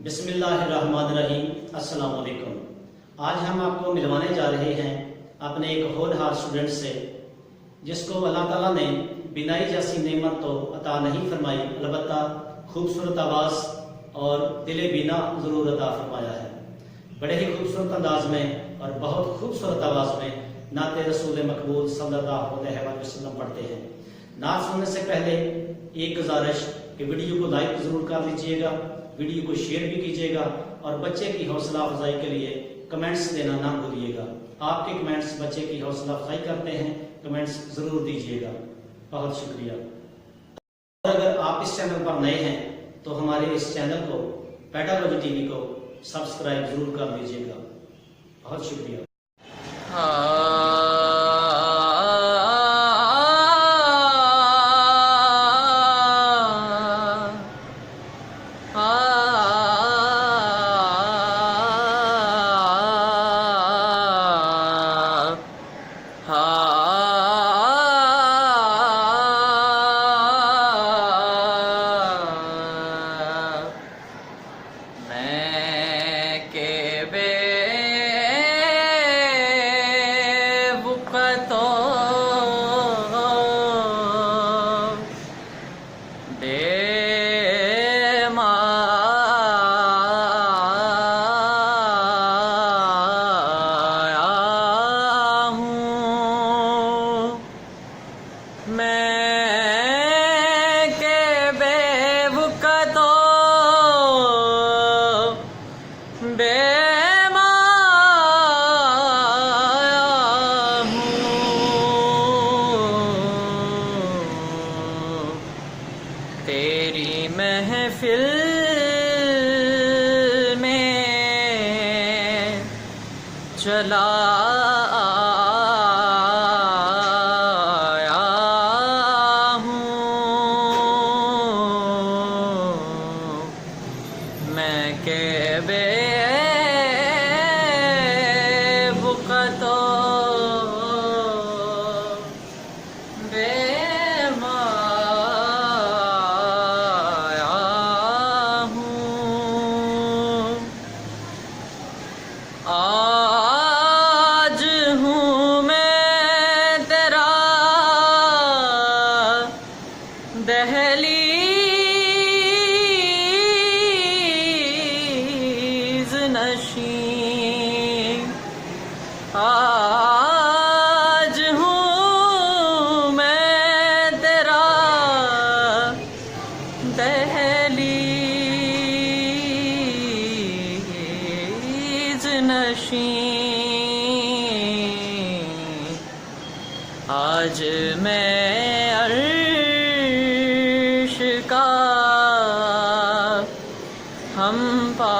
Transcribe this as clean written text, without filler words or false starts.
बिस्मिल्लाहिर्रहमानिर्रहीम। अस्सलाम वालेकुम। आज हम आपको मिलवाने जा रहे हैं अपने एक होनहार स्टूडेंट से, जिसको अल्लाह ताला ने बिनाई जैसी नेमत तो अता नहीं फरमाई, अलबत्ता खूबसूरत आवाज़ और दिले बीना ज़रूर अता फरमाया है। बड़े ही खूबसूरत अंदाज में और बहुत खूबसूरत आवाज़ में नाते रसूल मकबूल सल्लल्लाहु अलैहि वसल्लम पढ़ते हैं। नात सुनने से पहले एक गुजारिश कि वीडियो को लाइक ज़रूर कर लीजिएगा, वीडियो को शेयर भी कीजिएगा और बच्चे की हौसला अफजाई के लिए कमेंट्स देना ना भूलिएगा। आपके कमेंट्स बच्चे की हौसला अफजाई करते हैं, कमेंट्स ज़रूर दीजिएगा। बहुत शुक्रिया। और अगर आप इस चैनल पर नए हैं तो हमारे इस चैनल को पेडागोजी टीवी को सब्सक्राइब जरूर कर लीजिएगा। बहुत शुक्रिया। तेरी महफिल में चला आया हूँ मैं के बेवक़्तो आज हूँ मैं तेरा दहलीज़ नशीं। आज हूँ मैं तेरा दहलीज़ नशीं। आज मैं अर्श का हम पा